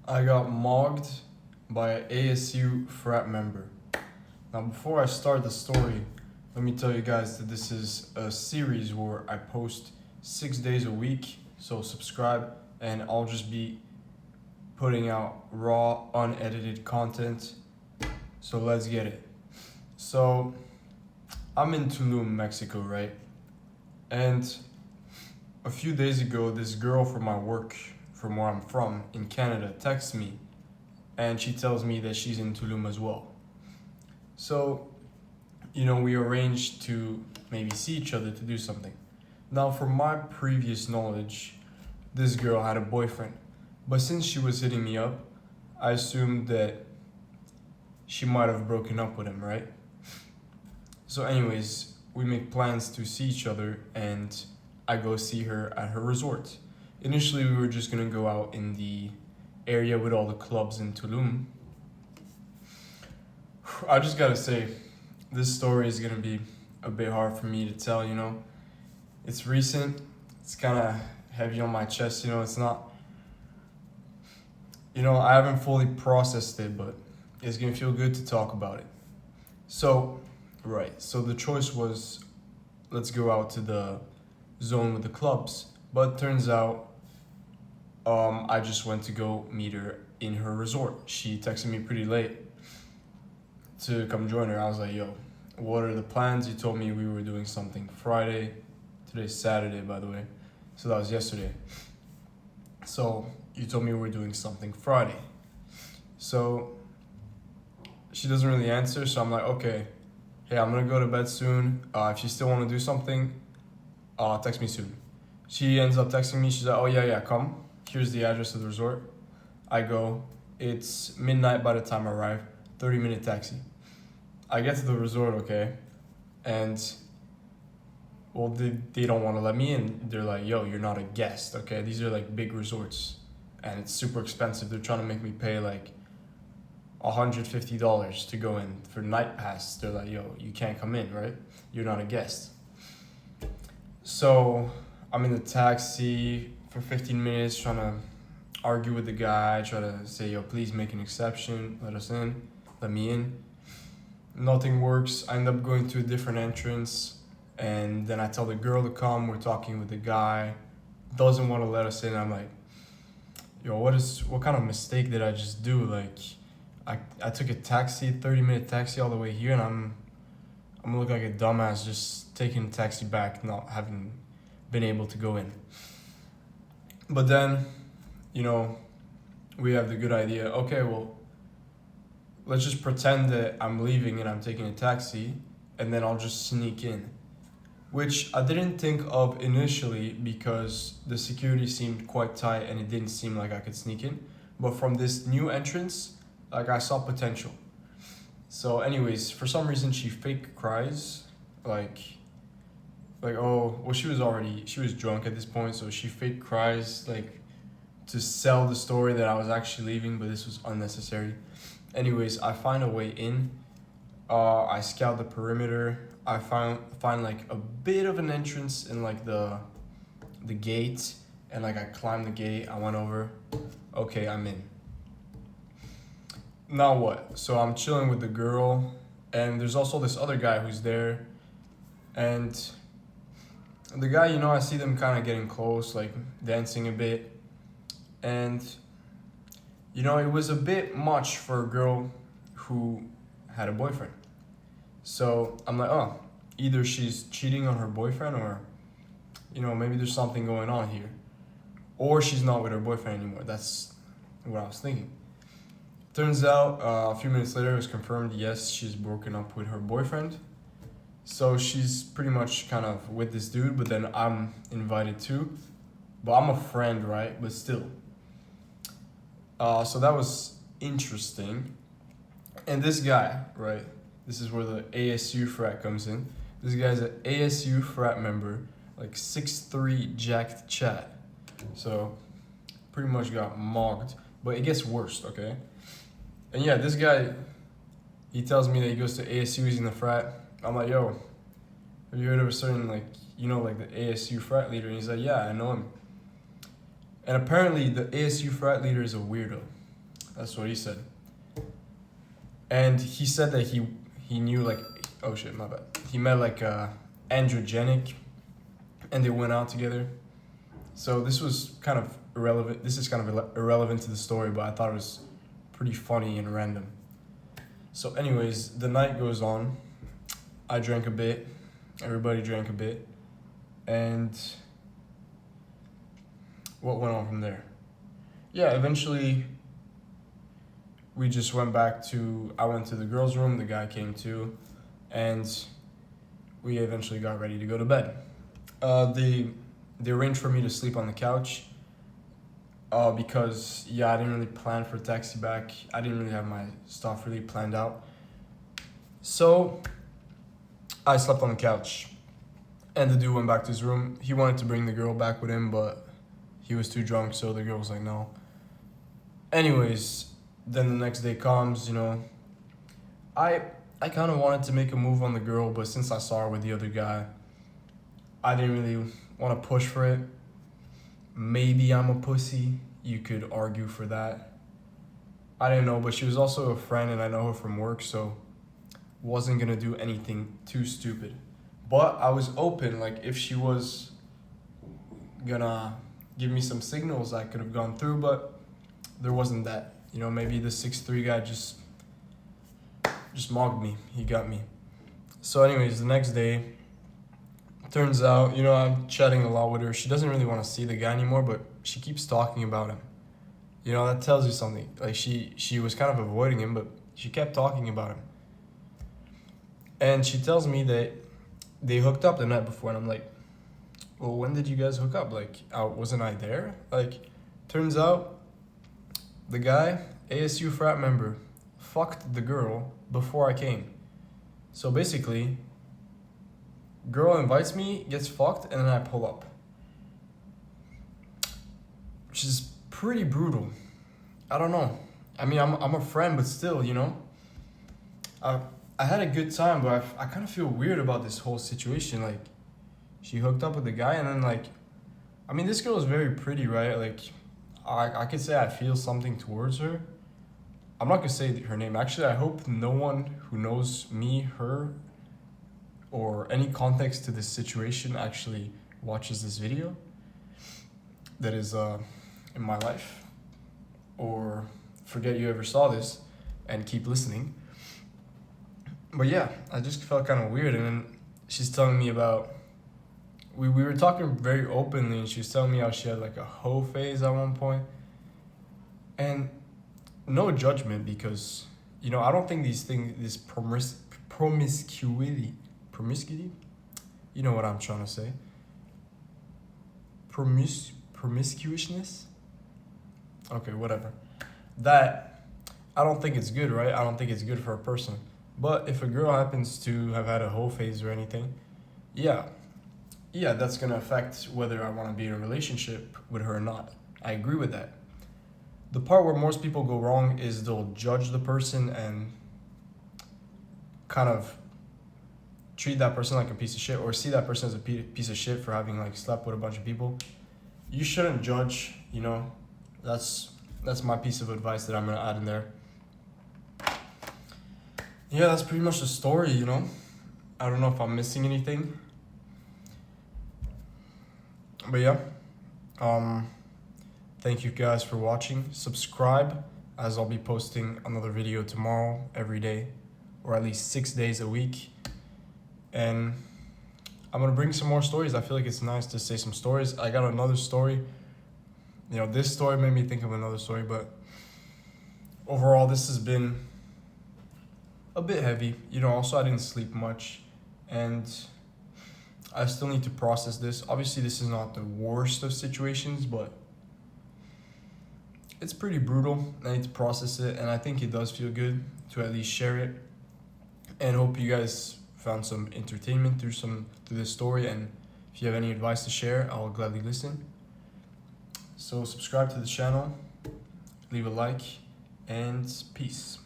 I got mogged by an ASU Frat member. Now, before I start the story, let me tell you guys that this is a series where I post 6 days a week. So subscribe, and I'll just be putting out raw, unedited content. So let's get it. So I'm in Tulum, Mexico, right? And a few days ago, this girl from my work, from where I'm from in Canada, texts me, and she tells me that she's in Tulum as well. So, we arranged to maybe see each other to do something. Now, from my previous knowledge, this girl had a boyfriend, but since she was hitting me up, I assumed that she might have broken up with him, right? So, anyways, we make plans to see each other, and I go see her at her resort. Initially, we were just gonna go out in the area with all the clubs in Tulum. I just gotta say, this story is gonna be a bit hard for me to tell. It's recent, it's kind of heavy on my chest, it's not, I haven't fully processed it, but it's gonna feel good to talk about it. So, right, so the choice was let's go out to the zone with the clubs, but turns out I just went to go meet her in her resort. She texted me pretty late to come join her. I was like, yo, what are the plans? You told me we were doing something Friday. Today's Saturday, by the way. So that was yesterday. So you told me we were doing something Friday. So she doesn't really answer. So I'm like, okay, hey, I'm going to go to bed soon. If you still want to do something, text me soon. She ends up texting me. She's like, oh, yeah, come. Here's the address of the resort. I go. It's midnight by the time I arrive. 30-minute taxi. I get to the resort, okay? And, well, they don't want to let me in. They're like, yo, you're not a guest, okay? These are, like, big resorts. And it's super expensive. They're trying to make me pay, like, $150 to go in for night pass. They're like, yo, you can't come in, right? You're not a guest. So I'm in the taxi for 15 minutes trying to argue with the guy, try to say, yo, please make an exception, let me in. Nothing works. I end up going to a different entrance, and then I tell the girl to come. We're talking with the guy, doesn't want to let us in. I'm like, yo, what kind of mistake did I just do? Like, I took a taxi, 30-minute taxi all the way here, and I'm gonna look like a dumbass just taking a taxi back, not having been able to go in. But then, we have the good idea. Okay, well, let's just pretend that I'm leaving and I'm taking a taxi, and then I'll just sneak in. Which I didn't think of initially because the security seemed quite tight and it didn't seem like I could sneak in. But from this new entrance, like, I saw potential. So anyways, for some reason she fake cries, like oh, well, she was drunk at this point, so she fake cries, like, to sell the story that I was actually leaving, but this was unnecessary. Anyways, I find a way in. I scout the perimeter. I find like a bit of an entrance in like the gate, and like I climbed the gate. I went over. Okay, I'm in. Now what? So I'm chilling with the girl, and there's also this other guy who's there, and the guy, I see them kind of getting close, like dancing a bit, and it was a bit much for a girl who had a boyfriend. So I'm like, oh, either she's cheating on her boyfriend, or maybe there's something going on here, or she's not with her boyfriend anymore. That's what I was thinking. Turns out a few minutes later it was confirmed, yes, she's broken up with her boyfriend. So she's pretty much kind of with this dude, but then I'm invited too. But I'm a friend, right? But still. So that was interesting. And this guy, right? This is where the ASU Frat comes in. This guy's an ASU Frat member, like 6'3", jacked chat. So pretty much got mocked. But it gets worse, okay? And yeah, this guy, he tells me that he goes to ASU, he's in the frat. I'm like, yo, have you heard of a certain, like the ASU frat leader? And he's like, yeah, I know him. And apparently the ASU frat leader is a weirdo. That's what he said. And he said that he knew like, oh shit, my bad. He met like androgenic, and they went out together. So this was kind of irrelevant. This is kind of irrelevant to the story, but I thought it was pretty funny and random. So anyways, the night goes on. I drank a bit. Everybody drank a bit. And what went on from there? Yeah, eventually we just went back to, I went to the girls' room, the guy came too, and we eventually got ready to go to bed. They arranged for me to sleep on the couch because, yeah, I didn't really plan for a taxi back. I didn't really have my stuff really planned out. So I slept on the couch, and the dude went back to his room. He wanted to bring the girl back with him, but he was too drunk, so the girl was like, no. Anyways, then the next day comes, you know. I kind of wanted to make a move on the girl, but since I saw her with the other guy, I didn't really want to push for it. Maybe I'm a pussy. You could argue for that. I didn't know, but she was also a friend, and I know her from work, so wasn't gonna do anything too stupid. But I was open, like if she was gonna give me some signals, I could have gone through, but there wasn't that. You know, maybe the 6'3" guy just mogged me. He got me. So anyways, the next day, turns out, you know, I'm chatting a lot with her. She doesn't really want to see the guy anymore, but she keeps talking about him. You know, that tells you something. Like she was kind of avoiding him, but she kept talking about him. And she tells me that they hooked up the night before, and I'm like, well, when did you guys hook up? Like, wasn't I there? Like, turns out the guy, ASU Frat member, fucked the girl before I came. So basically, girl invites me, gets fucked, and then I pull up. Which is pretty brutal. I don't know. I mean, I'm a friend, but still, you know. I had a good time, but I kind of feel weird about this whole situation. Like, she hooked up with the guy, and then, like, I mean, this girl is very pretty, right? Like, I could say I feel something towards her. I'm not gonna say her name. Actually, I hope no one who knows me, her, or any context to this situation actually watches this video that is in my life, or forget you ever saw this and keep listening. But yeah, I just felt kind of weird, and then she's telling me about, we were talking very openly, and she was telling me how she had like a hoe phase at one point. And no judgment, because, you know, I don't think these things, this promiscuity, you know what I'm trying to say, promiscuousness, okay, whatever, that, I don't think it's good, right? I don't think it's good for a person. But if a girl happens to have had a hoe phase or anything, yeah, that's gonna affect whether I want to be in a relationship with her or not. I agree with that. The part where most people go wrong is they'll judge the person and kind of treat that person like a piece of shit, or see that person as a piece of shit for having like slept with a bunch of people. You shouldn't judge, you know. That's my piece of advice that I'm gonna add in there. Yeah, that's pretty much the story, you know. I don't know if I'm missing anything. But yeah, thank you guys for watching. Subscribe, as I'll be posting another video tomorrow, every day, or at least 6 days a week. And I'm gonna bring some more stories. I feel like it's nice to say some stories. I got another story. You know, this story made me think of another story, but overall, this has been a bit heavy. You know, also I didn't sleep much, and I still need to process this. Obviously, this is not the worst of situations, but it's pretty brutal. I need to process it, and I think it does feel good to at least share it. And hope you guys found some entertainment through this story. And if you have any advice to share, I'll gladly listen. So subscribe to the channel, leave a like, and peace.